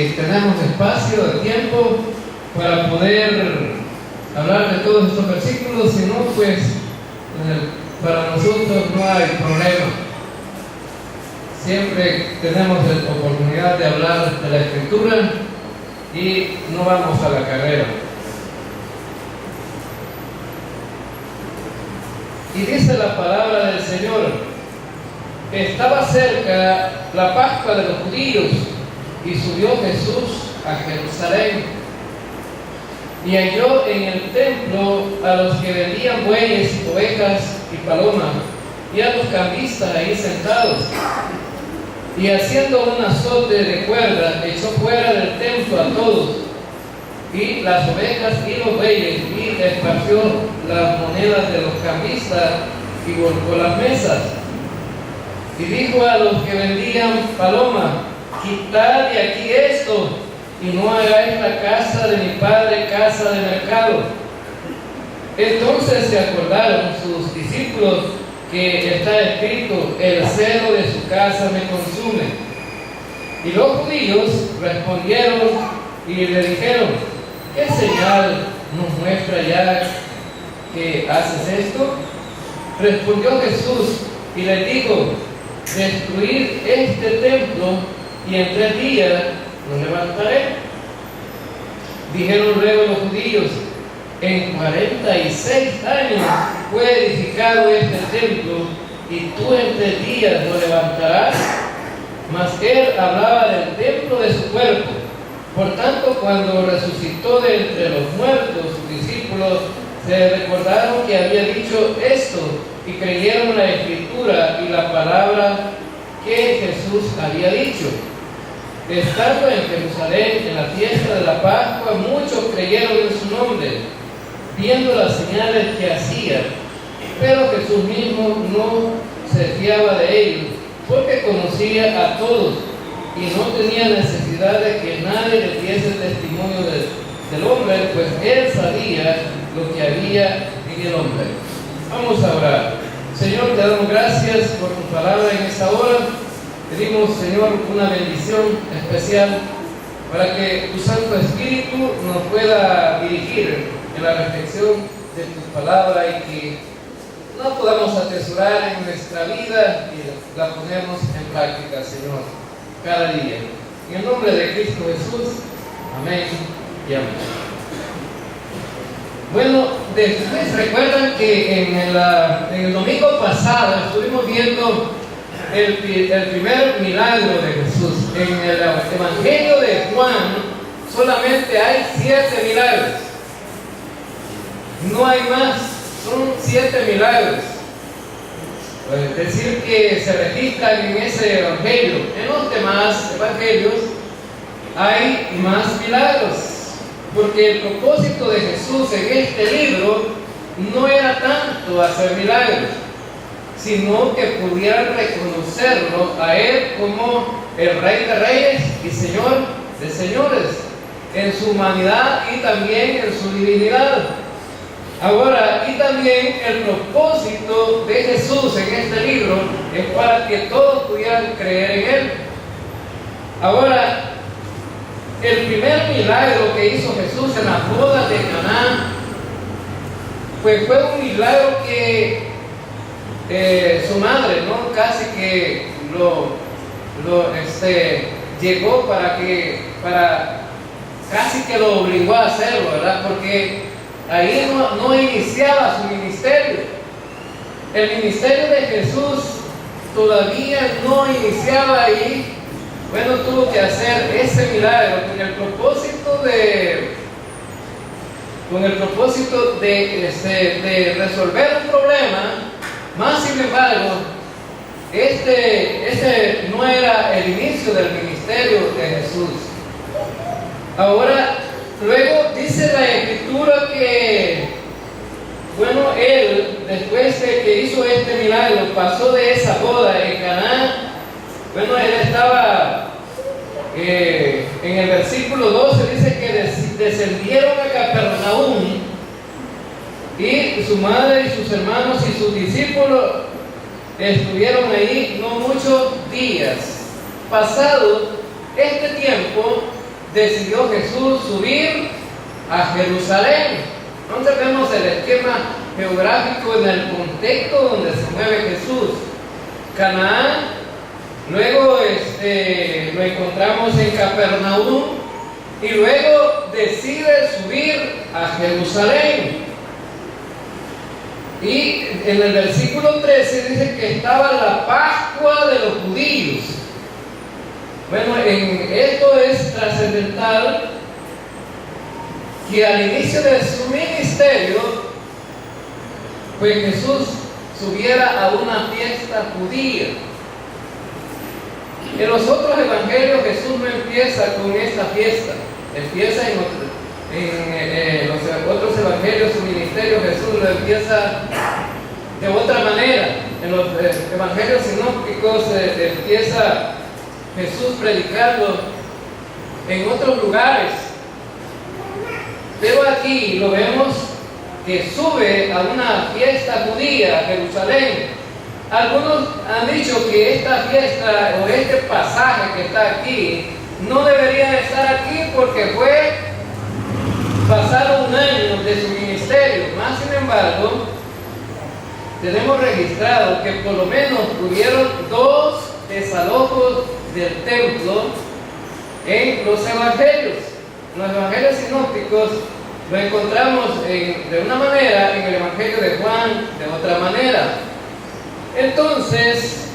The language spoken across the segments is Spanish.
si tenemos espacio, de tiempo, para poder hablar de todos estos versículos. Si no, pues para nosotros no hay problema. Siempre tenemos la oportunidad de hablar de la Escritura y no vamos a la carrera. Y dice la palabra del Señor: estaba cerca la Pascua de los judíos, y subió Jesús a Jerusalén, y halló en el templo a los que vendían bueyes, ovejas y palomas, y a los cambistas ahí sentados. Y haciendo un azote de cuerda, echó fuera del templo a todos, y las ovejas y los bueyes, y esparció las monedas de los cambistas, y volcó las mesas. Y dijo a los que vendían palomas: quitad de aquí esto, y no hagáis la casa de mi padre casa de mercado. Entonces se acordaron sus discípulos que está escrito: el celo de su casa me consume. Y los judíos respondieron y le dijeron: ¿qué señal nos muestra ya que haces esto? Respondió Jesús y les dijo: destruid este templo, y en 3 días lo levantaré. Dijeron luego los judíos: en 46 años fue edificado este templo, y tú en 3 días lo levantarás. Mas él hablaba del templo de su cuerpo. Por tanto, cuando resucitó de entre los muertos, sus discípulos se recordaron que había dicho esto, y creyeron la Escritura y la palabra que Jesús había dicho. Estando en Jerusalén en la fiesta de la Pascua, muchos creyeron en su nombre, viendo las señales que hacía. Pero Jesús mismo no se fiaba de ellos, porque conocía a todos y no tenía necesidad de que nadie le diese testimonio del hombre, pues él sabía lo que había en el hombre. Vamos a orar. Señor, te damos gracias por tu palabra en esta hora. Pedimos, Señor, una bendición especial para que tu Santo Espíritu nos pueda dirigir en la reflexión de tu palabra, y que no podamos atesorar en nuestra vida y la ponemos en práctica, Señor, cada día. En el nombre de Cristo Jesús, amén y amén. Bueno, después recuerdan que en el domingo pasado estuvimos viendo el primer milagro de Jesús. En el Evangelio de Juan solamente hay 7 milagros. No hay más, son 7 milagros. Es decir, que se registran en ese Evangelio. En los demás Evangelios hay más milagros, porque el propósito de Jesús en este libro no era tanto hacer milagros, sino que pudieran reconocerlo a Él como el Rey de Reyes y Señor de Señores, en su humanidad y también en su divinidad. Ahora, y también el propósito de Jesús en este libro es para que todos pudieran creer en Él. Ahora, el primer milagro que hizo Jesús en las bodas de Caná, pues fue un milagro que su madre, ¿no?, casi que llegó casi que lo obligó a hacerlo, ¿verdad? Porque ahí no iniciaba su ministerio. El ministerio de Jesús todavía no iniciaba ahí. Bueno, tuvo que hacer ese milagro con el propósito de resolver un problema. Más sin embargo, este no era el inicio del ministerio de Jesús. Ahora, luego dice la Escritura que, bueno, él, después de que hizo este milagro, pasó de esa boda en Caná. Bueno, él estaba, en el versículo 12 dice que descendieron a Capernaum, y su madre y sus hermanos y sus discípulos estuvieron ahí no muchos días. Pasado este tiempo, decidió Jesús subir a Jerusalén. Entonces vemos el esquema geográfico en el contexto donde se mueve Jesús. Canaán, luego lo encontramos en Capernaum y luego decide subir a Jerusalén. Y en el versículo 13 dice que estaba la Pascua de los judíos. Bueno, esto es trascendental, que al inicio de su ministerio, pues Jesús subiera a una fiesta judía. En los otros evangelios Jesús no empieza con esta fiesta, empieza en los otros evangelios, su ministerio Jesús lo empieza de otra manera. En los evangelios sinópticos empieza Jesús predicando en otros lugares, pero aquí lo vemos que sube a una fiesta judía a Jerusalén. Algunos han dicho que esta fiesta o este pasaje que está aquí no debería estar aquí porque fue pasado un año de su ministerio. Más sin embargo, tenemos registrado que por lo menos hubieron 2 desalojos del templo en los evangelios. En los evangelios sinópticos lo encontramos de una manera, en el evangelio de Juan de otra manera. Entonces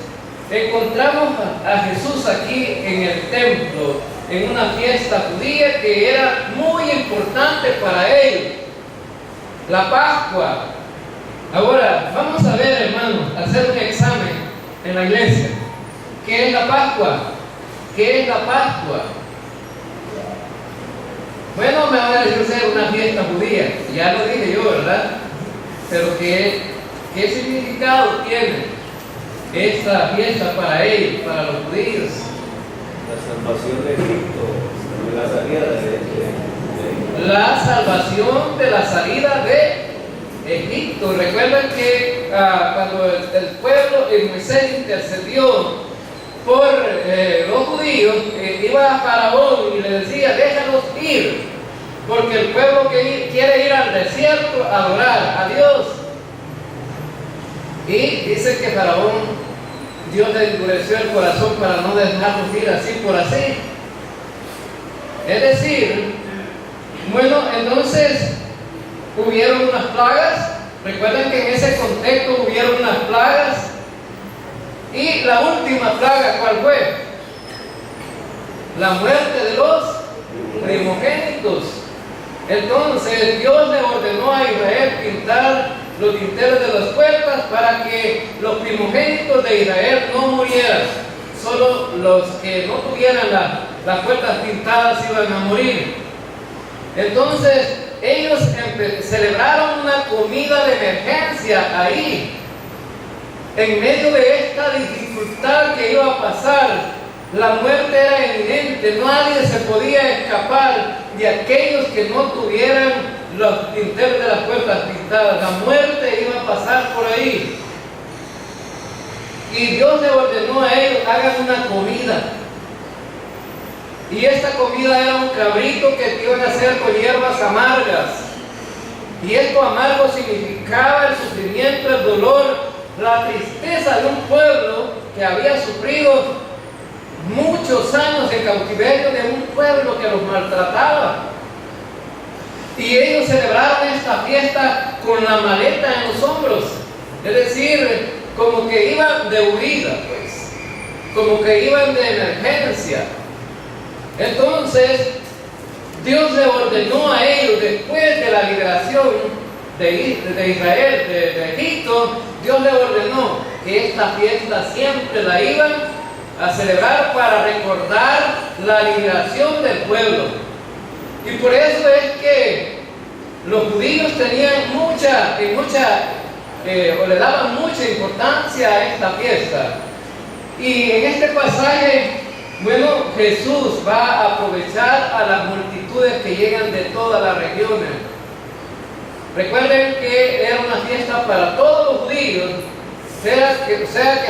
encontramos a Jesús aquí en el templo, en una fiesta judía que era muy importante para él, la Pascua. Ahora vamos a ver, hermanos, hacer un examen en la iglesia. ¿Qué es la Pascua? ¿Qué es la Pascua? Bueno, me van a decir ser una fiesta judía, ya lo dije yo, ¿verdad? Pero ¿qué significado tiene esta fiesta para ellos, para los judíos? La salvación de Egipto, la salida de la salvación de la salida de Egipto. Recuerden que cuando el pueblo de Moisés intercedió por los judíos, iba a Faraón y le decía: déjalos ir, porque el pueblo que quiere ir al desierto a adorar a Dios. Y dice que Faraón, Dios le endureció el corazón para no dejarlos ir así por así. Es decir, bueno, entonces hubieron unas plagas. Recuerden que en ese contexto hubieron unas plagas. Y la última plaga, ¿cuál fue? La muerte de los primogénitos. Entonces Dios le ordenó a Israel pintar los dinteles de las puertas para que los primogénitos de Israel no murieran. Solo los que no tuvieran las puertas pintadas iban a morir. Entonces ellos celebraron una comida de emergencia ahí. En medio de esta dificultad que iba a pasar, la muerte era inminente, nadie se podía escapar de aquellos que no tuvieran los dinteles de las puertas pintadas. La muerte iba a pasar por ahí. Y Dios le ordenó a ellos: hagan una comida. Y esta comida era un cabrito que iban a hacer con hierbas amargas. Y esto amargo significaba el sufrimiento, el dolor, la tristeza de un pueblo que había sufrido muchos años en cautiverio, de un pueblo que los maltrataba. Y ellos celebraron esta fiesta con la maleta en los hombros, es decir, como que iban de huida, pues, como que iban de emergencia. Entonces Dios le ordenó a ellos, después de la liberación de Israel, de Egipto, Dios le ordenó que esta fiesta siempre la iban a celebrar para recordar la liberación del pueblo. Y por eso es que los judíos tenían o le daban mucha importancia a esta fiesta. Y en este pasaje, bueno, Jesús va a aprovechar a las multitudes que llegan de todas las regiones. Recuerden que era una fiesta para todos los judíos, sea que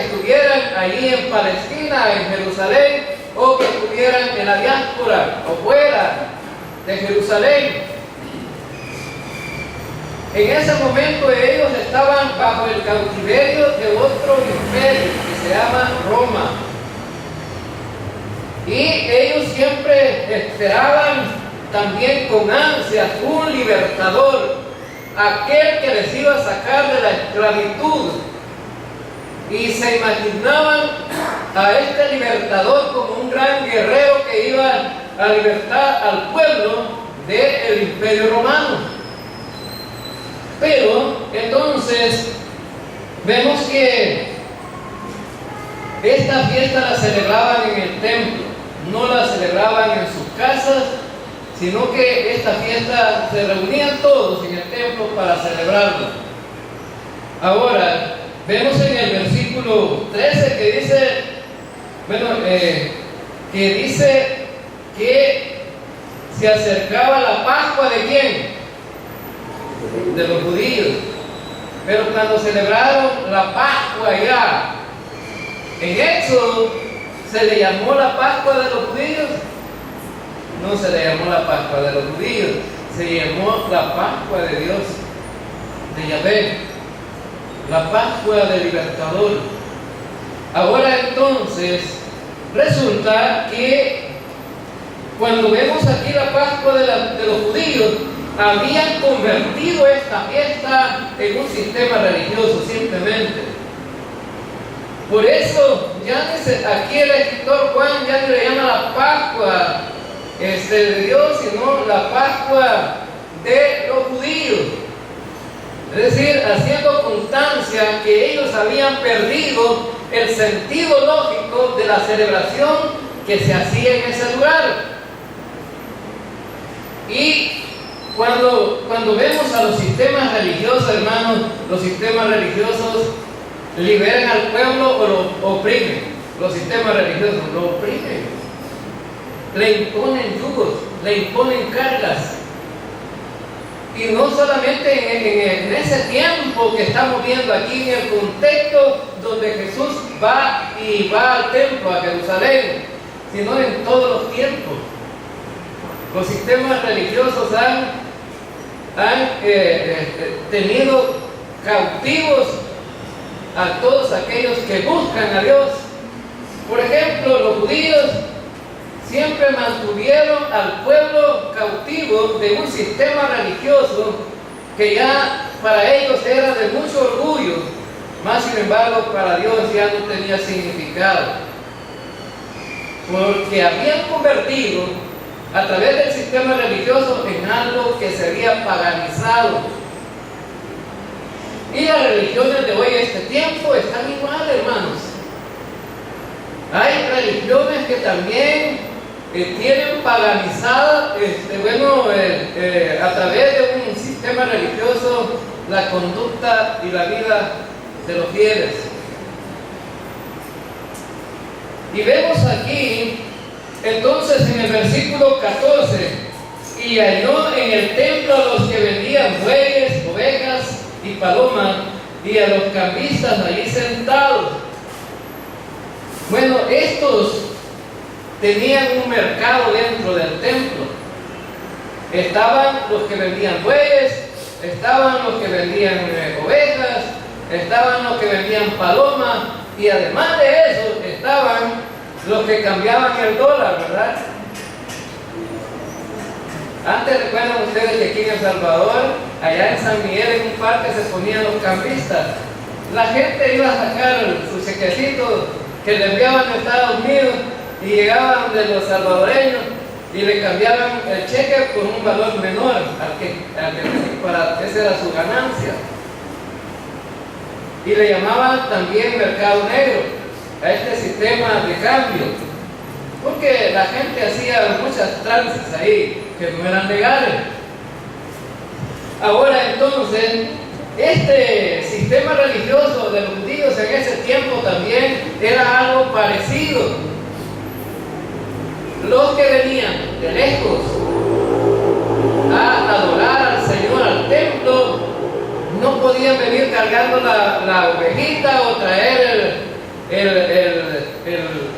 estuvieran allí en Palestina, en Jerusalén, o que estuvieran en la diáspora o fuera de Jerusalén. En ese momento ellos estaban bajo el cautiverio de otro imperio que se llama Roma. Y ellos siempre esperaban también con ansias un libertador, aquel que les iba a sacar de la esclavitud. Y se imaginaban a este libertador como un gran guerrero que iba a libertar al pueblo del imperio romano. Pero entonces vemos que esta fiesta la celebraban en el templo, no la celebraban en sus casas, sino que esta fiesta se reunían todos en el templo para celebrarla. Ahora, vemos en el versículo 13 que dice, que dice que se acercaba la Pascua ¿de quién? De los judíos. Pero cuando celebraron la Pascua ya en Éxodo, ¿se le llamó la Pascua de los judíos? No se le llamó la Pascua de los judíos, se llamó la Pascua de Dios, de Yahvé, la Pascua del libertador. Ahora entonces resulta que cuando vemos aquí la Pascua de los judíos, habían convertido esta fiesta en un sistema religioso simplemente. Por eso aquí el escritor Juan ya no le llama la Pascua de Dios, sino la Pascua de los judíos. Es decir, haciendo constancia que ellos habían perdido el sentido lógico de la celebración que se hacía en ese lugar. Y cuando vemos a los sistemas religiosos, hermanos, los sistemas religiosos liberan al pueblo o lo oprimen. Los sistemas religiosos lo oprimen, le imponen yugos, le imponen cargas. Y no solamente en ese tiempo que estamos viendo aquí, en el contexto donde Jesús va al templo, a Jerusalén, sino en todos los tiempos. Los sistemas religiosos han tenido cautivos a todos aquellos que buscan a Dios. Por ejemplo, los judíos siempre mantuvieron al pueblo cautivo de un sistema religioso que ya para ellos era de mucho orgullo, más sin embargo para Dios ya no tenía significado, porque habían convertido a través del sistema religioso en algo que se había paganizado. Y las religiones de hoy, este tiempo, están igual, hermanos. Hay religiones que también tienen paganizada, a través de un sistema religioso, la conducta y la vida de los fieles. Y vemos aquí, entonces, en el versículo 14, y halló en el templo a los que vendían bueyes, ovejas y palomas, y a los cambistas allí sentados. Bueno, estos tenían un mercado dentro del templo. Estaban los que vendían bueyes, estaban los que vendían ovejas, estaban los que vendían palomas, y además de eso estaban los que cambiaban el dólar, ¿verdad? Antes recuerdan ustedes que aquí en El Salvador, allá en San Miguel, en un parque se ponían los cambistas. La gente iba a sacar su chequecito que le enviaban de Estados Unidos y llegaban de los salvadoreños y le cambiaban el cheque por un valor menor esa era su ganancia. Y le llamaban también mercado negro a este sistema de cambio, porque la gente hacía muchas tranzas ahí que no eran legales. Ahora entonces, este sistema religioso de los judíos en ese tiempo también era algo parecido. Los que venían de lejos a adorar al Señor al templo no podían venir cargando la ovejita o traer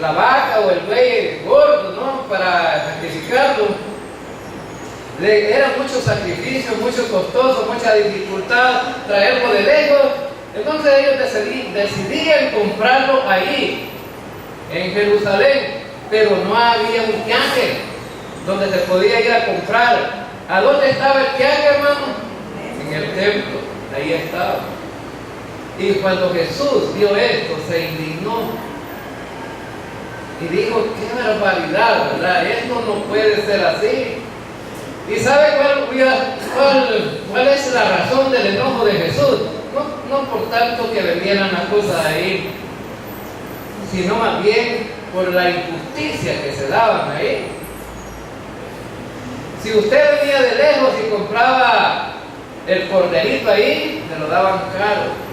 la vaca o el buey gordo, ¿no? Para sacrificarlo. Era mucho sacrificio, mucho costoso, mucha dificultad traerlo de lejos. Entonces ellos decidían comprarlo ahí, en Jerusalén, pero no había un tianguis donde se podía ir a comprar. ¿A dónde estaba el tianguis, hermano? En el templo, ahí estaba. Y cuando Jesús vio esto, se indignó y dijo: qué barbaridad, ¿verdad? Esto no puede ser así. ¿Y sabe cuál es la razón del enojo de Jesús? No por tanto que vendieran las cosas ahí, sino más bien por la injusticia que se daban ahí. Si usted venía de lejos y compraba el corderito ahí, se lo daban caro.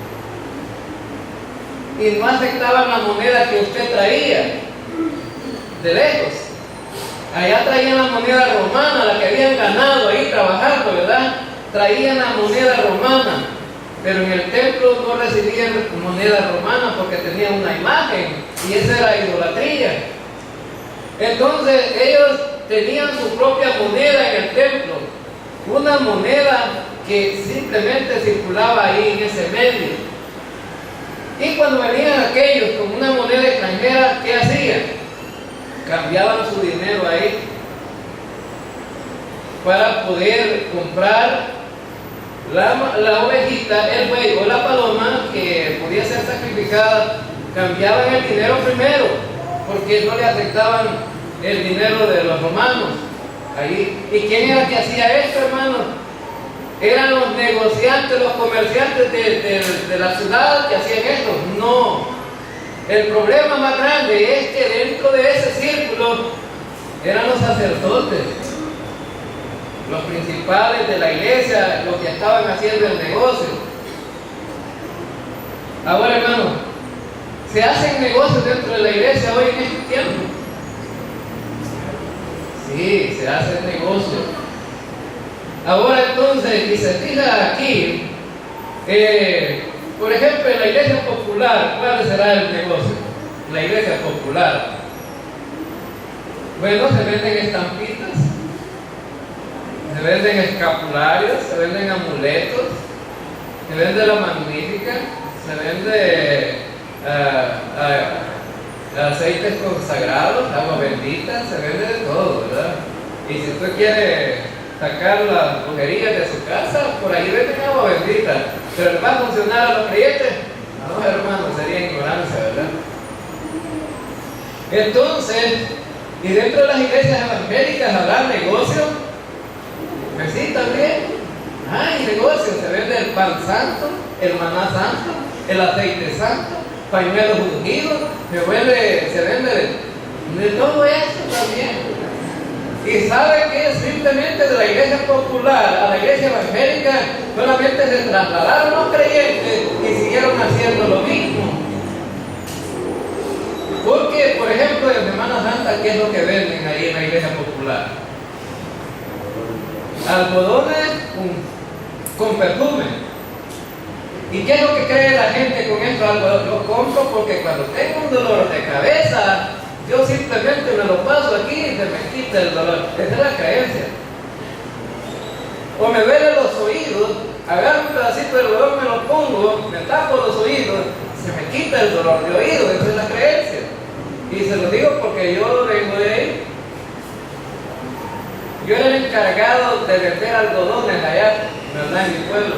Y no aceptaban la moneda que usted traía de lejos. Allá traían la moneda romana, la que habían ganado ahí trabajando, ¿verdad? Traían la moneda romana, pero en el templo no recibían moneda romana porque tenían una imagen y esa era idolatría. Entonces ellos tenían su propia moneda en el templo, una moneda que simplemente circulaba ahí en ese medio. Y cuando venían aquellos con una moneda extranjera, ¿qué hacían? Cambiaban su dinero ahí para poder comprar la ovejita, el buey o la paloma que podía ser sacrificada. Cambiaban el dinero primero porque no le aceptaban el dinero de los romanos ahí. ¿Y quién era que hacía esto, hermano? ¿Eran los negociantes, los comerciantes de la ciudad que hacían esto? No. El problema más grande es que dentro de ese círculo eran los sacerdotes, los principales de la iglesia, los que estaban haciendo el negocio. Ahora, hermano, ¿se hacen negocios dentro de la iglesia hoy en este tiempo? Sí, se hacen negocios. Ahora entonces, y se fija aquí, por ejemplo, en la iglesia popular, ¿cuál será el negocio? La iglesia popular. Bueno, se venden estampitas, se venden escapularios, se venden amuletos, se vende la magnífica, se vende aceites consagrados, agua bendita, se vende de todo, ¿verdad? Y si usted quiere sacar las brujerías de su casa, por ahí venden agua bendita. ¿Pero va a funcionar a los creyentes? No, hermano, sería ignorancia, ¿verdad? Entonces, ¿y dentro de las iglesias evangélicas habrá negocio? Pues sí, también. Hay negocio, se vende el pan santo, el maná santo, el aceite santo, pañuelos ungidos, se vende de todo eso también. Y sabe que simplemente de la iglesia popular a la iglesia evangélica solamente se trasladaron los creyentes y siguieron haciendo lo mismo. Porque, por ejemplo, en Semana Santa, ¿qué es lo que venden ahí en la iglesia popular? Algodones con perfume. ¿Y qué es lo que cree la gente con esto? Lo compro porque cuando tengo un dolor de cabeza, yo simplemente me lo paso aquí y se me quita el dolor. Esa es la creencia. O me duelen los oídos, agarro un pedacito del dolor, me lo pongo, me tapo los oídos, se me quita el dolor de oído. Esa es la creencia. Y se lo digo porque yo vengo de ahí. Yo era el encargado de vender algodones allá, ¿verdad? En mi pueblo.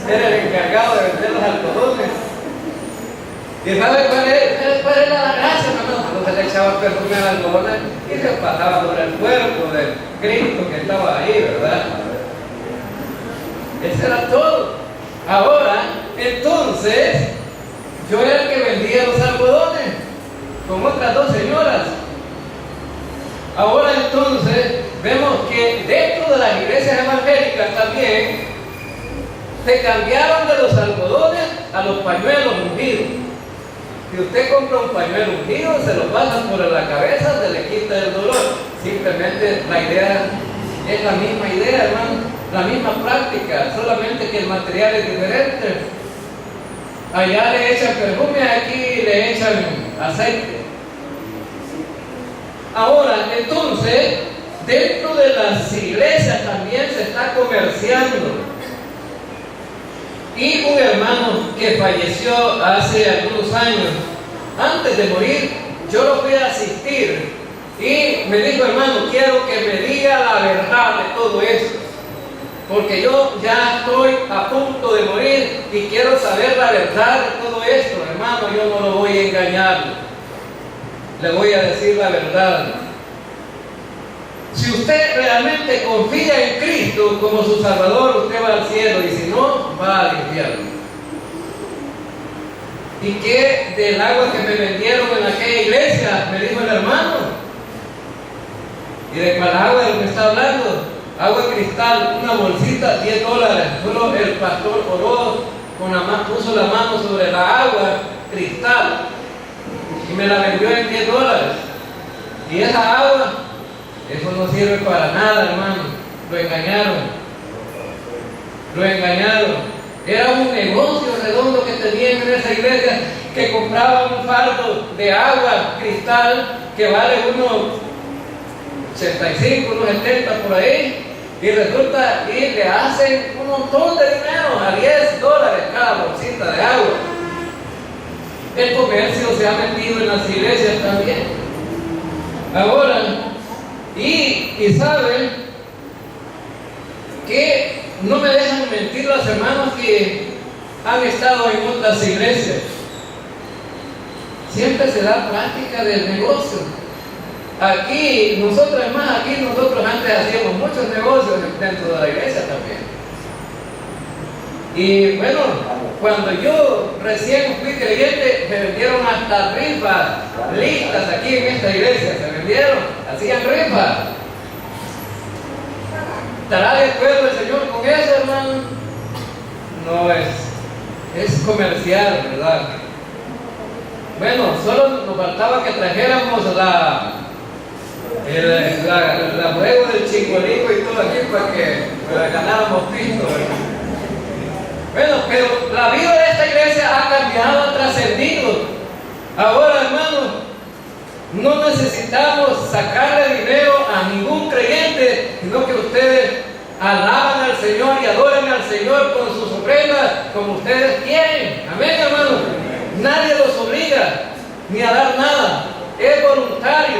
Era el encargado de vender los algodones. ¿Y sabe cuál era la gracia, hermano? Cuando se le echaba perfume al algodón y se pasaba sobre el cuerpo de Cristo que estaba ahí, ¿verdad? Eso era todo. Ahora, entonces, yo era el que vendía los algodones con otras dos señoras. Ahora entonces, vemos que dentro de las iglesias evangélicas también se cambiaron de los algodones a los pañuelos ungidos. Si usted compra un pañuelo ungido, se lo pasan por la cabeza, se le quita el dolor. Simplemente la idea es la misma idea, hermano, la misma práctica, solamente que el material es diferente. Allá le echan perfume, aquí le echan aceite. Ahora, entonces, dentro de las iglesias también se está comerciando. Y un hermano que falleció hace algunos años, antes de morir, yo lo fui a asistir y me dijo: hermano, quiero que me diga la verdad de todo esto, porque yo ya estoy a punto de morir y quiero saber la verdad de todo esto. Hermano, yo no lo voy a engañar, le voy a decir la verdad. Si usted realmente confía en Cristo como su Salvador, usted va al cielo, y si no, va al infierno. ¿Y qué del agua que me vendieron en aquella iglesia? Me dijo el hermano. ¿Y de cuál agua de lo que está hablando? Agua cristal, una bolsita, $10. Solo el pastor oró, puso la mano sobre la agua cristal y me la vendió en $10. Y esa agua, eso no sirve para nada, hermano. Lo engañaron. Lo engañaron. Era un negocio redondo que tenían en esa iglesia, que compraban un fardo de agua cristal que vale unos 85, unos 70 por ahí, y resulta que le hacen un montón de dinero, a $10 cada bolsita de agua. El comercio se ha metido en las iglesias también. Ahora, y saben que no me dejan mentir los hermanos que han estado en otras iglesias. Siempre se da práctica del negocio. Aquí nosotros antes hacíamos muchos negocios dentro de la iglesia también. Y bueno, cuando yo recién fui creyente, me vendieron hasta rifas listas aquí en esta iglesia. Se vendieron, hacían rifas. ¿Estará de acuerdo el Señor con eso, hermano? No es comercial, ¿verdad? Bueno, solo nos faltaba que trajéramos la juego del chingolico y todo aquí para que ganáramos Cristo, ¿verdad? Bueno, pero la vida de esta iglesia ha cambiado, ha trascendido. Ahora, hermano, no necesitamos sacarle dinero a ningún creyente, sino que ustedes alaban al Señor y adoran al Señor con sus ofrendas como ustedes quieren. Amén, hermano. Nadie los obliga ni a dar nada. Es voluntario,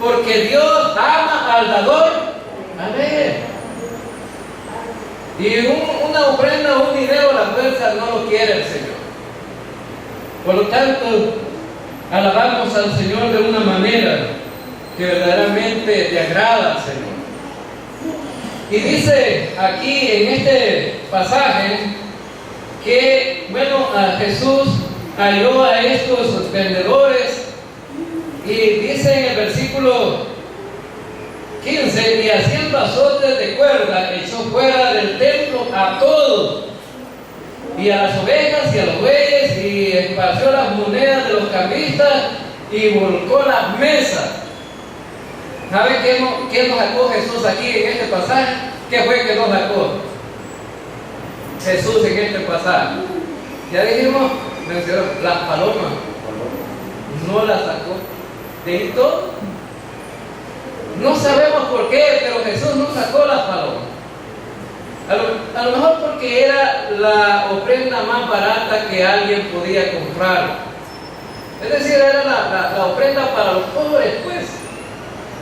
porque Dios ama al dador. Amén. Y una ofrenda o un dinero a la fuerza no lo quiere el Señor. Por lo tanto, alabamos al Señor de una manera que verdaderamente le agrada al Señor. Y dice aquí en este pasaje que, bueno, a Jesús halló a estos vendedores, y dice en el versículo 15: y haciendo azotes de cuerda, echó fuera del templo a todos, y a las ovejas y a los bueyes, y esparció las monedas de los cambistas, y volcó las mesas. ¿Sabe qué nos sacó Jesús aquí en este pasaje? ¿Qué fue que nos sacó Jesús en este pasaje? Ya dijimos, mencionó las palomas. No las sacó. ¿De ahí todo? No sabemos por qué, pero Jesús no sacó las palomas. A lo mejor porque era la ofrenda más barata que alguien podía comprar. Es decir, era la ofrenda para los pobres, pues.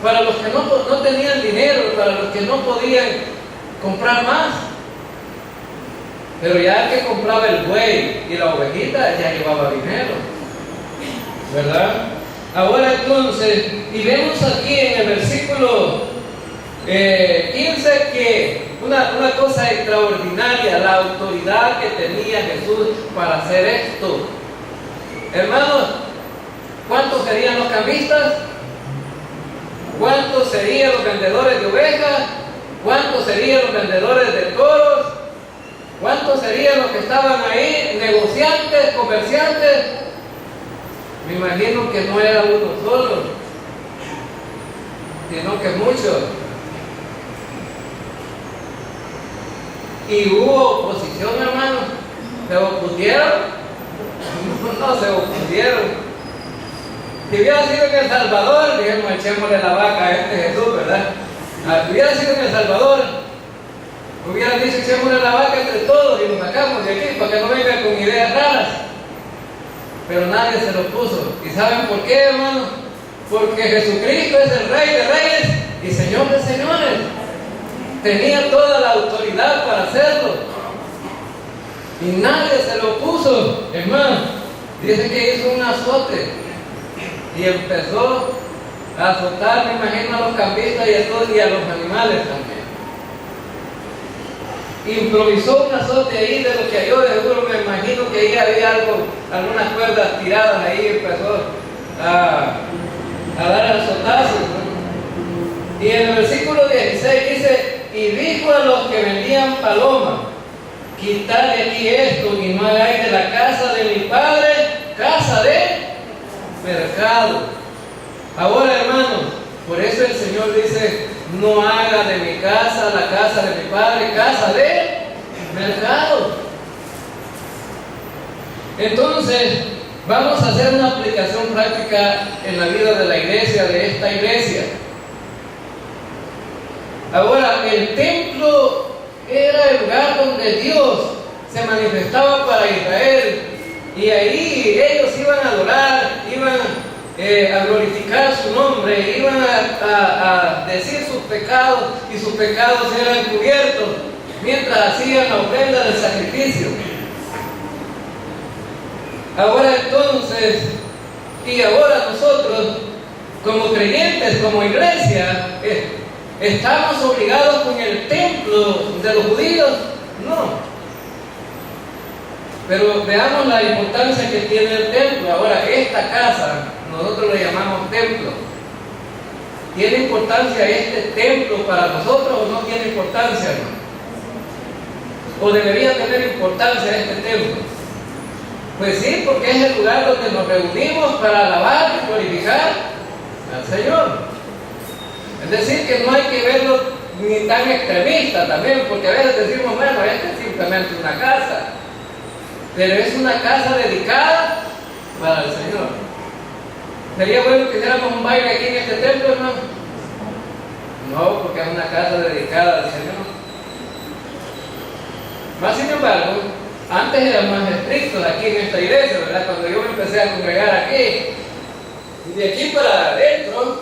Para los que no tenían dinero, para los que no podían comprar más. Pero ya el que compraba el buey y la ovejita ya llevaba dinero, ¿verdad? Ahora entonces, y vemos aquí en el versículo 15 que una cosa extraordinaria, la autoridad que tenía Jesús para hacer esto. Hermanos, ¿cuántos serían los cambistas? ¿Cuántos serían los vendedores de ovejas? ¿Cuántos serían los vendedores de toros? ¿Cuántos serían los que estaban ahí, negociantes, comerciantes? Me imagino que no era uno solo, sino que muchos. Y hubo oposición, hermanos. ¿Se opusieron? No se opusieron. Si hubiera sido en El Salvador, dijimos, echémosle la vaca a este Jesús, ¿verdad? Si hubiera sido en El Salvador, hubieran dicho, echémosle la vaca entre todos y nos sacamos de aquí para que no vengan con ideas raras. Pero nadie se lo puso. ¿Y saben por qué, hermano? Porque Jesucristo es el Rey de Reyes y Señor de Señores. Tenía toda la autoridad para hacerlo. Y nadie se lo puso, hermano. Dice que hizo un azote y empezó a azotar, me imagino, a los cambistas y a los animales también. Improvisó un azote ahí de lo que halló, de seguro me imagino que ahí había algunas cuerdas tiradas ahí, empezó a dar azotazos, ¿no? Y en el versículo 16 dice, y dijo a los que vendían paloma, quitad de aquí esto y no hagáis de la casa de mi padre casa de mercado. Ahora, hermanos, por eso el Señor dice, no haga de mi casa la casa de mi padre casa de mercado. Entonces, vamos a hacer una aplicación práctica en la vida de la iglesia, de esta iglesia. Ahora, el templo era el lugar donde Dios se manifestaba para Israel, y ahí ellos iban a adorar, iban a glorificar su nombre, iban a decir sus pecados, y sus pecados eran cubiertos mientras hacían la ofrenda del sacrificio. Ahora entonces, y ahora nosotros como creyentes, como iglesia, ¿estamos obligados con el templo de los judíos? No. Pero veamos la importancia que tiene el templo. Ahora, esta casa, nosotros le llamamos templo. ¿Tiene importancia este templo para nosotros o no tiene importancia, hermano? ¿O debería tener importancia este templo? Pues sí, porque es el lugar donde nos reunimos para alabar y glorificar al Señor. Es decir, que no hay que verlo ni tan extremista también, porque a veces decimos, bueno, esta es simplemente una casa. Pero es una casa dedicada para el Señor. ¿Sería bueno que hiciéramos un baile aquí en este templo, hermano? No, porque es una casa dedicada al Señor. Más sin embargo, antes eran más estrictos aquí en esta iglesia, ¿verdad? Cuando yo me empecé a congregar aquí, y de aquí para adentro,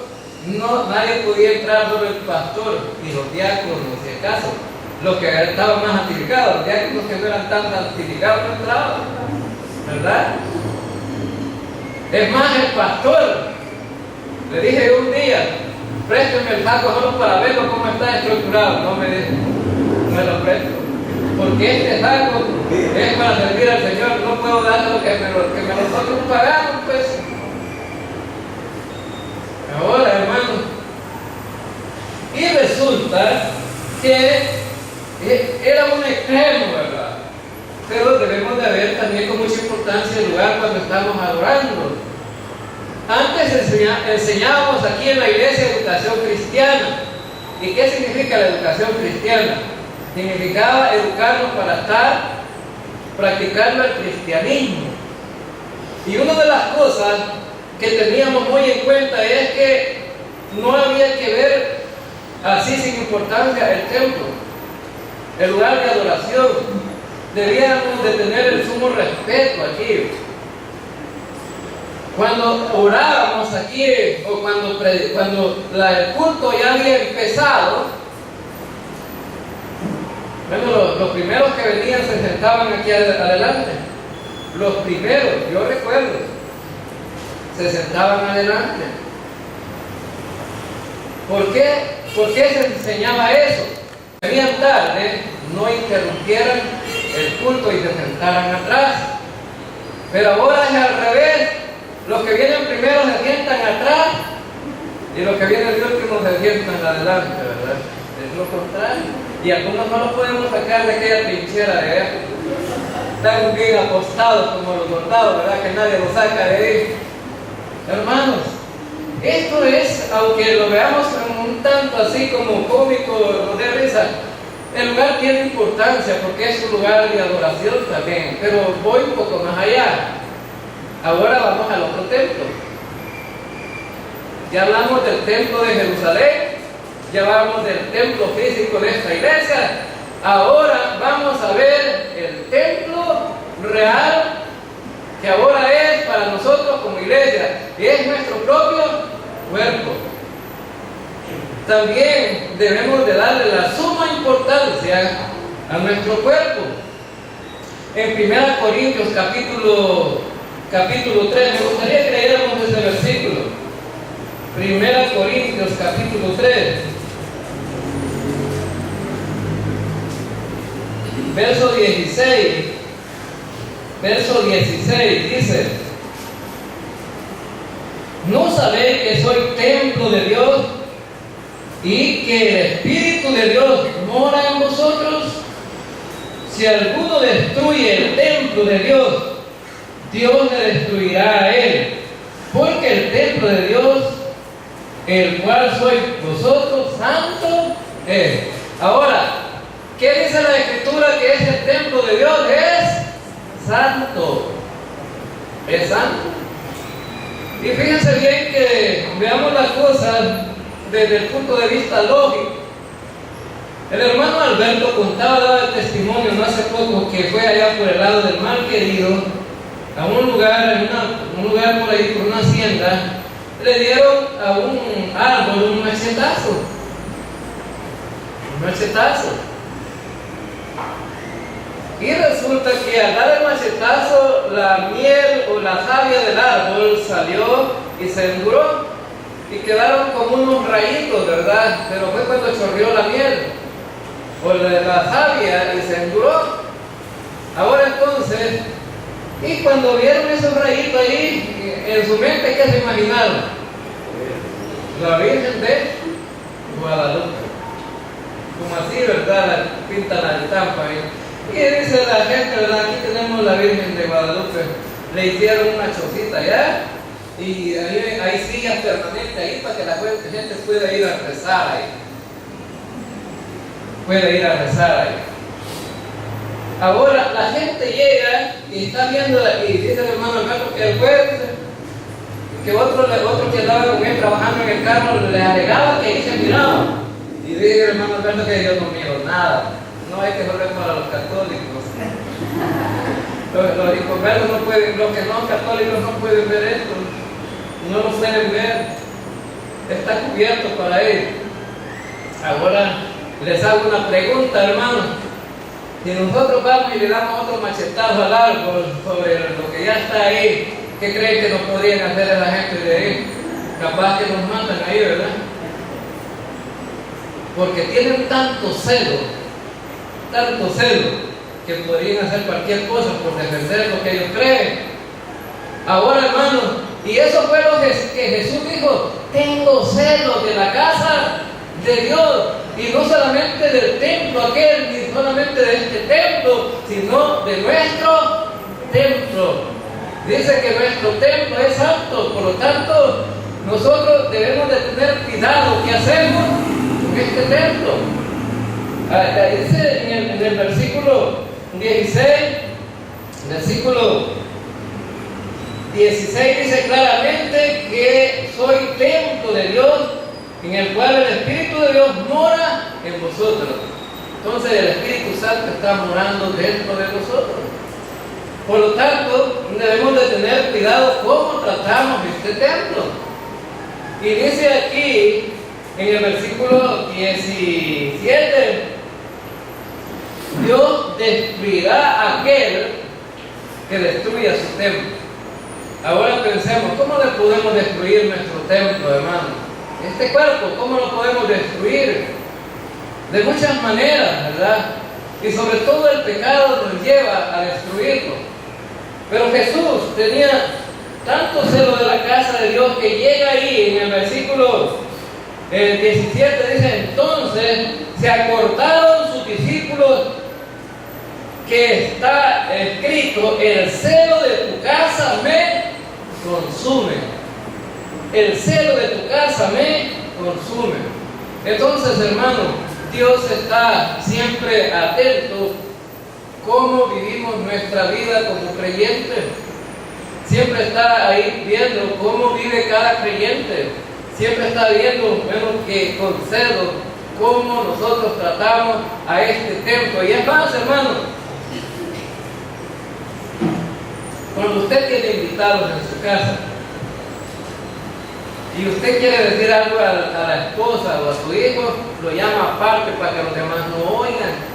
nadie podía entrar sobre el pastor y los diáconos, si acaso. Los que estaban más santificados, los diáconos que no eran tan santificados no entraban, ¿verdad? Es más, el pastor, le dije un día, présteme el saco solo para verlo cómo está estructurado. No me dijo, no me lo presto, porque este saco es para servir al Señor, no puedo dar lo que nosotros pagamos, pues. Ahora, hermano, y resulta que era un extremo, ¿verdad? Pero debemos de ver también con mucha importancia el lugar cuando estamos adorando. Antes enseñábamos aquí en la iglesia educación cristiana. ¿Y qué significa la educación cristiana? Significaba educarnos para practicando el cristianismo. Y una de las cosas que teníamos muy en cuenta es que no había que ver así sin importancia el templo, el lugar de adoración. Debíamos de tener el sumo respeto aquí. Cuando orábamos aquí, o cuando el culto ya había empezado, bueno, los primeros que venían se sentaban aquí adelante. Los primeros, yo recuerdo, se sentaban adelante. ¿Por qué se enseñaba eso? Venían tarde, no interrumpieran el culto y se sentaran atrás. Pero ahora es al revés. Los que vienen primero se sientan atrás y los que vienen de último se sientan adelante, ¿verdad? Es lo contrario. Y algunos no los podemos sacar de aquella trinchera de allá. Están bien apostados como los soldados, ¿verdad? Que nadie los saca de ahí. Hermanos, esto es, aunque lo veamos un tanto así como cómico, de risa, el lugar tiene importancia porque es un lugar de adoración también. Pero voy un poco más allá. Ahora vamos al otro templo. Ya hablamos del templo de Jerusalén, ya hablamos del templo físico de esta iglesia. Ahora vamos a ver el templo real que ahora es para nosotros como iglesia, y es nuestro propio cuerpo. También debemos de darle la suma importancia a nuestro cuerpo. En 1 Corintios capítulo 3, me gustaría que leyéramos ese versículo. 1 Corintios capítulo 3, verso 16. Verso 16 dice: ¿no sabéis que soy templo de Dios y que el Espíritu de Dios mora en vosotros? Si alguno destruye el templo de Dios, Dios le destruirá a él, porque el templo de Dios, el cual sois vosotros, santo es. Ahora, ¿qué dice la Escritura que ese templo de Dios es? Santo. Es santo. Y fíjense bien que veamos las cosas desde el punto de vista lógico. El hermano Alberto daba testimonio no hace poco que fue allá por el lado del Mal Querido, a un lugar por ahí, por una hacienda. Le dieron a un árbol un machetazo. Un machetazo. Y resulta que al dar el machetazo, la miel o la savia del árbol salió y se enduró. Y quedaron como unos rayitos, ¿verdad? Pero fue cuando chorreó la miel o la savia y se enduró. Ahora entonces, y cuando vieron esos rayitos ahí, en su mente, ¿qué se imaginaron? La Virgen de Guadalupe. Como así, ¿verdad? La pintan la estampa ahí. Y dice la gente, ¿verdad? Aquí tenemos la Virgen de Guadalupe. Le hicieron una chocita allá y hay sillas permanentes ahí para que la gente pueda ir a rezar ahí. Puede ir a rezar ahí. Ahora la gente llega y está viendo, y dice el hermano Alberto que el juez, que otro que andaba con él trabajando en el carro le alegaba que ahí se miraba. Y dice el hermano Alberto que yo no miro nada. No hay que volver para los católicos. Los inconversos no pueden, los que no son católicos no pueden ver esto. No lo pueden ver. Está cubierto para ellos. Ahora les hago una pregunta, hermanos. Si nosotros vamos y le damos otro machetazo al árbol sobre lo que ya está ahí, ¿qué creen que nos podrían hacer a la gente de ahí? Capaz que nos matan ahí, ¿verdad? Porque tienen tanto celo, que podrían hacer cualquier cosa por defender lo que ellos creen. Ahora, hermanos, y eso fue lo que Jesús dijo: tengo celo de la casa de Dios, y no solamente del templo aquel, ni solamente de este templo, sino de nuestro templo. Dice que nuestro templo es santo, por lo tanto, nosotros debemos de tener cuidado qué hacemos con este templo. Dice en el versículo 16, dice claramente que soy templo de Dios, en el cual el Espíritu de Dios mora en vosotros. Entonces el Espíritu Santo está morando dentro de nosotros. Por lo tanto, debemos de tener cuidado cómo tratamos este templo. Y dice aquí en el versículo 17: Dios destruirá a aquel que destruya su templo. Ahora pensemos, ¿cómo le podemos destruir nuestro templo, hermano? Este cuerpo, ¿cómo lo podemos destruir? De muchas maneras, ¿verdad? Y sobre todo el pecado nos lleva a destruirlo. Pero Jesús tenía tanto celo de la casa de Dios que llega ahí en el versículo 17, dice: entonces se acordaron sus discípulos que está escrito: el celo de tu casa me consume. El celo de tu casa me consume. Entonces, hermano, Dios está siempre atento cómo vivimos nuestra vida como creyentes. Siempre está ahí viendo cómo vive cada creyente. siempre está viendo, bueno, que con celo, cómo nosotros tratamos a este templo. Y es más, hermanos, cuando usted tiene invitados en su casa y usted quiere decir algo a la esposa o a su hijo, lo llama aparte para que los demás no oigan.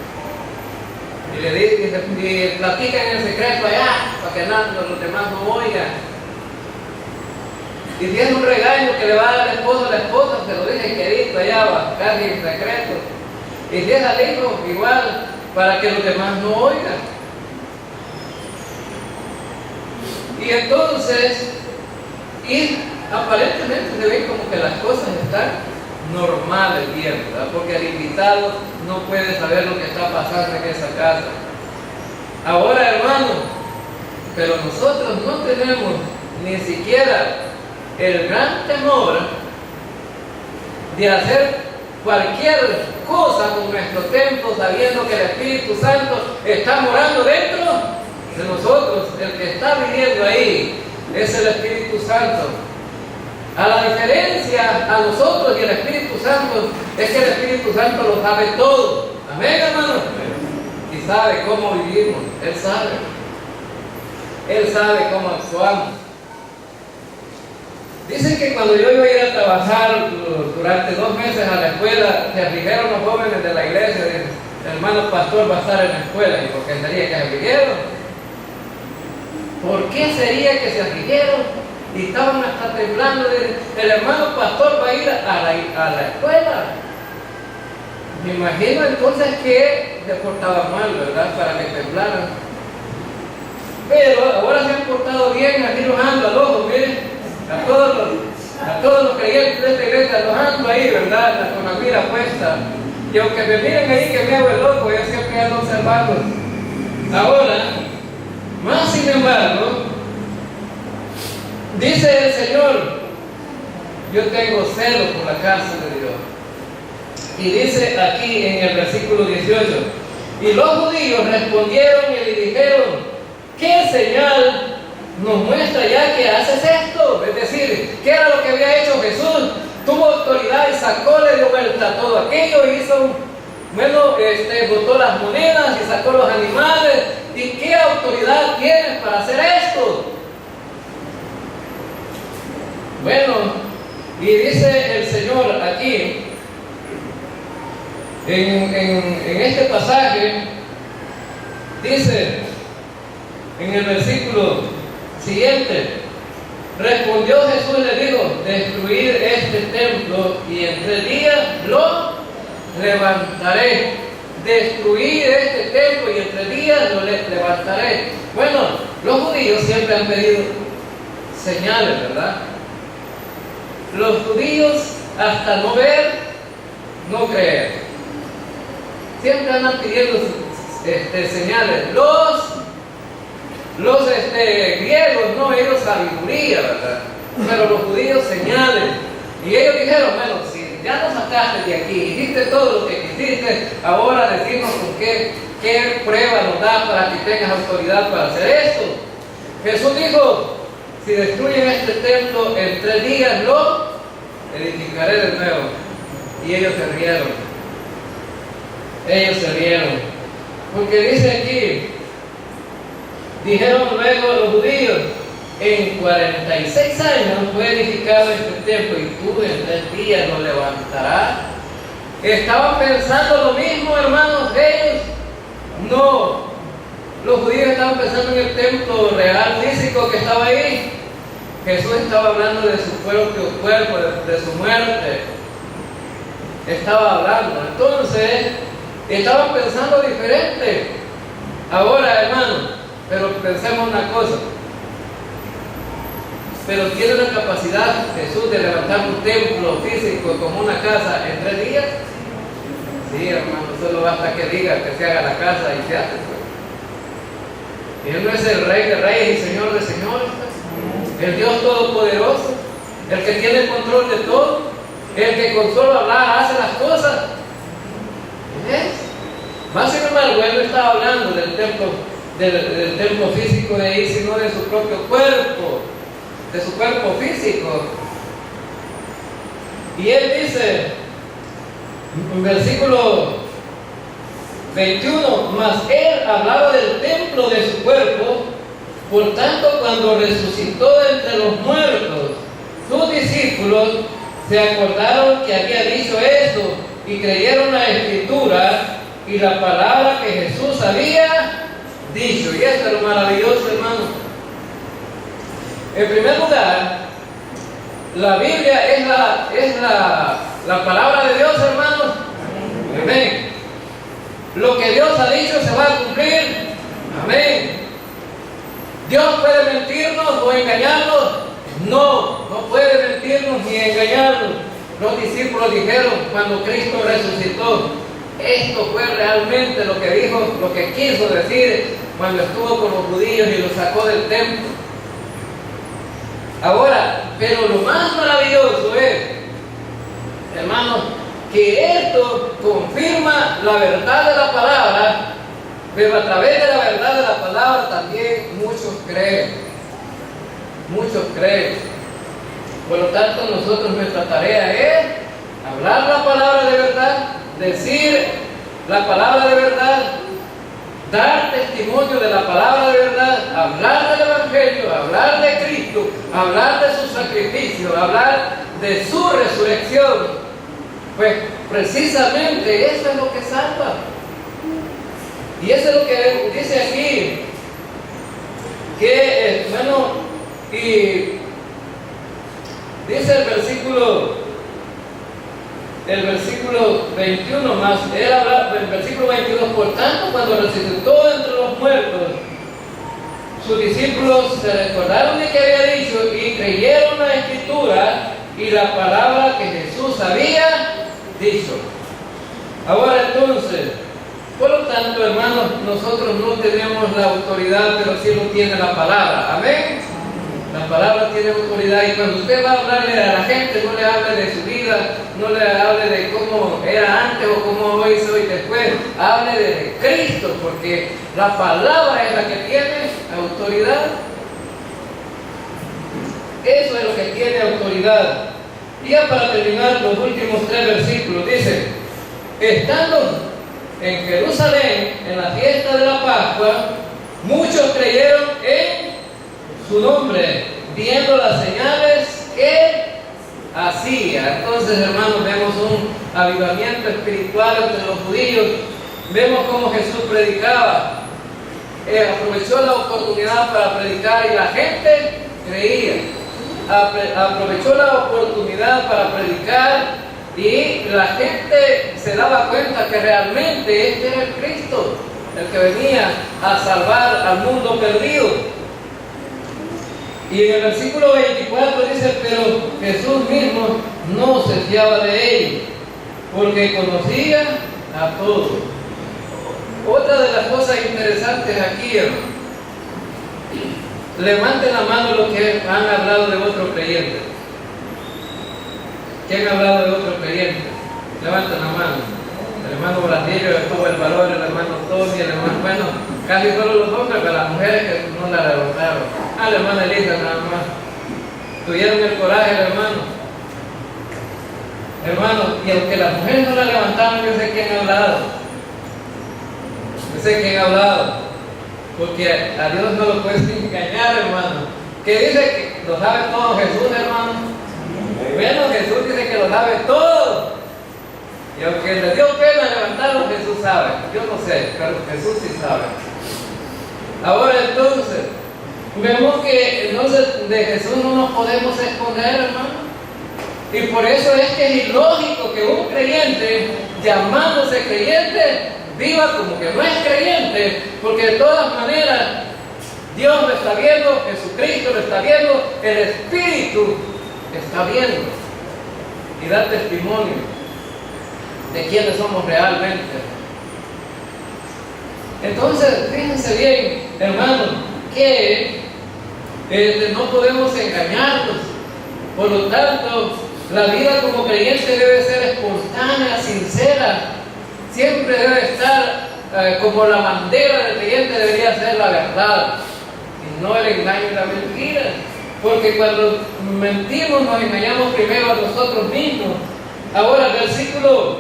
Y le dice, y platican en secreto allá, para que los demás no oigan. Y si es un regaño que le va a dar el esposo a la esposa, se lo dice querido allá, casi en secreto. Y si es al hijo, igual, para que los demás no oigan. Y entonces, aparentemente se ve como que las cosas están normales bien, ¿verdad? Porque el invitado no puede saber lo que está pasando en esa casa. Ahora, hermano, pero nosotros no tenemos ni siquiera el gran temor de hacer cualquier cosa con nuestro templo, sabiendo que el Espíritu Santo está morando dentro de nosotros. El que está viviendo ahí es el Espíritu Santo. A la diferencia a nosotros y el Espíritu Santo es que el Espíritu Santo lo sabe todo. Amén, hermano. Y sabe cómo vivimos. Él sabe. Él sabe cómo actuamos. Dicen que cuando yo iba a ir a trabajar durante 2 meses a la escuela, se afligieron los jóvenes de la iglesia. El hermano pastor va a estar en la escuela. ¿Y por qué sería que se afligieron? ¿Por qué sería que se afligieron? Y estaban hasta temblando. El hermano pastor va a ir a la escuela. Me imagino entonces que se portaba mal, ¿verdad? Para que temblaran. Pero ahora se han portado bien. Aquí los ando al ojo, miren. A todos los creyentes de esta iglesia los ando ahí, ¿verdad? Con la mira puesta. Y aunque me miren ahí que me hago el loco, yo siempre ando observando. Ahora, más sin embargo, dice el Señor, yo tengo celo por la casa de Dios. Y dice aquí en el versículo 18, y los judíos respondieron y le dijeron, ¿qué señal nos muestra ya que haces esto? Es decir, ¿qué era lo que había hecho Jesús? Tuvo autoridad y sacó, le dio vuelta a todo aquello, hizo, botó las monedas y sacó los animales. ¿Y qué autoridad tienes para hacer esto? Bueno, y dice el Señor aquí, en este pasaje, dice en el versículo siguiente, respondió Jesús y le dijo, destruir este templo y en 3 días lo levantaré. Destruir este templo y en 3 días lo levantaré. Bueno, los judíos siempre han pedido señales, ¿verdad? Los judíos hasta no ver, no creer. Siempre andan pidiendo señales. Los griegos, no, ellos sabiduría, ¿verdad? Pero los judíos señales. Y ellos dijeron, bueno, si ya nos sacaste de aquí, hiciste todo lo que quisiste, ahora decimos con qué prueba nos da para que tengas autoridad para hacer esto. Jesús dijo, si destruyen este templo en 3 días lo edificaré de nuevo. Y ellos se rieron. Ellos se rieron. Porque dice aquí, dijeron luego los judíos, en 46 años fue edificado este templo y tú en 3 días lo levantarás. ¿Estaban pensando lo mismo, hermanos, ellos? No. Los judíos estaban pensando en el templo real, físico que estaba ahí. Jesús estaba hablando de su propio cuerpo, de su muerte. Estaba hablando. Entonces, estaban pensando diferente. Ahora, hermanos, pero pensemos una cosa. Pero tiene la capacidad Jesús de levantar un templo físico como una casa en 3 días. Sí, hermano, solo basta que diga que se haga la casa y se hace. Él no es el Rey de Reyes y Señor de Señores, el Dios Todopoderoso, el que tiene control de todo, el que con solo hablar hace las cosas. ¿Ves? Más sin embargo, él no estaba hablando del templo físico de ahí, sino de su propio cuerpo, de su cuerpo físico. Y él dice, en versículo 21, mas él hablaba del templo de su cuerpo. Por tanto, cuando resucitó entre los muertos, sus discípulos se acordaron que había dicho esto y creyeron la escritura y la palabra que Jesús había dicho. Y esto es lo maravilloso, hermano. En primer lugar, la Biblia es la palabra de Dios, hermanos. Amén. Lo que Dios ha dicho se va a cumplir. Amén. ¿Dios puede mentirnos o engañarnos? No, no puede mentirnos ni engañarnos. Los discípulos dijeron cuando Cristo resucitó, esto fue realmente lo que dijo, lo que quiso decir cuando estuvo con los judíos y los sacó del templo. Ahora, pero lo más maravilloso es, hermanos, que esto confirma la verdad de la palabra, pero a través de la verdad de la palabra también muchos creen. Muchos creen. Por lo tanto, nosotros nuestra tarea es hablar la palabra de verdad, decir la palabra de verdad, dar testimonio de la palabra de verdad, hablar del Evangelio, hablar de Cristo, hablar de su sacrificio, hablar de su resurrección. Pues precisamente eso es lo que salva. Y eso es lo que dice aquí, que bueno, y dice el versículo 21 más, él habla, el versículo 22, por tanto, cuando resucitó entre los muertos, sus discípulos se recordaron de que había dicho y creyeron la escritura y la palabra que Jesús había dicho. Ahora entonces, por lo tanto, hermanos, nosotros no tenemos la autoridad, pero sí lo tiene la palabra. Amén. La palabra tiene autoridad, y cuando usted va a hablarle a la gente, no le hable de su vida, no le hable de cómo era antes o cómo lo hizo y después, hable de Cristo, porque la palabra es la que tiene autoridad. Eso es lo que tiene autoridad. Y ya para terminar, los últimos 3 versículos, dice, estando en Jerusalén, en la fiesta de la Pascua, muchos creyeron en su nombre, viendo las señales que hacía. Entonces, hermanos, vemos un avivamiento espiritual entre los judíos. Vemos cómo Jesús predicaba. Aprovechó la oportunidad para predicar y la gente creía. Aprovechó la oportunidad para predicar y la gente se daba cuenta que realmente este era el Cristo, el que venía a salvar al mundo perdido. Y en el versículo 24 dice, pero Jesús mismo no se fiaba de ellos, porque conocía a todos. Otra de las cosas interesantes aquí, hermano, levanten la mano los que han hablado de otro creyente. ¿Quién ha hablado de otro creyente? Levanten la mano. El hermano Brandillo, el valor, el hermano Tony, el hermano, bueno, casi solo los hombres, pero las mujeres que no la levantaron. La hermana Elisa nada más. Tuvieron el coraje, el hermano. Hermano, y aunque las mujeres no la levantaron, yo sé quién ha hablado. Yo sé quién ha hablado. Porque a Dios no lo puedes engañar, hermano. Que dice que lo sabe todo Jesús, hermano. Bueno, Jesús dice que lo sabe todo. Y aunque le dio pena levantarlo, Jesús sabe. Yo no sé, pero Jesús sí sabe. Ahora entonces, vemos que entonces de Jesús no nos podemos esconder, hermano. Y por eso es que es ilógico que un creyente, llamándose creyente, viva como que no es creyente, porque de todas maneras Dios lo está viendo, Jesucristo lo está viendo, el Espíritu está viendo y da testimonio de quiénes somos realmente. Entonces, fíjense bien, hermanos, que no podemos engañarnos. Por lo tanto, la vida como creyente debe ser espontánea, sincera. Siempre debe estar como la bandera del creyente debería ser la verdad y no el engaño y la mentira. Porque cuando mentimos nos engañamos primero a nosotros mismos. Ahora el versículo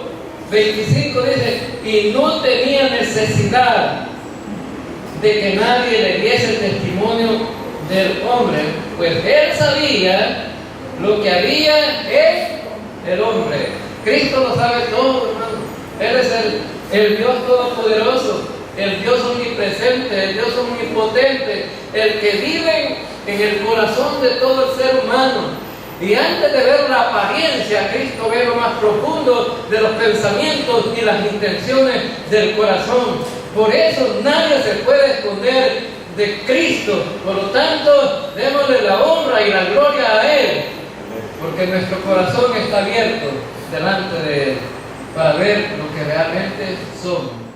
25 dice, y no tenía necesidad de que nadie le diese testimonio del hombre, pues él sabía lo que había en el hombre. Cristo lo sabe todo, hermano. Él es el Dios todopoderoso, el Dios omnipresente, el Dios omnipotente, el que vive en el corazón de todo el ser humano. Y antes de ver la apariencia, Cristo ve lo más profundo de los pensamientos y las intenciones del corazón. Por eso nadie se puede esconder de Cristo. Por lo tanto, démosle la honra y la gloria a Él, porque nuestro corazón está abierto delante de Él para ver lo que realmente somos.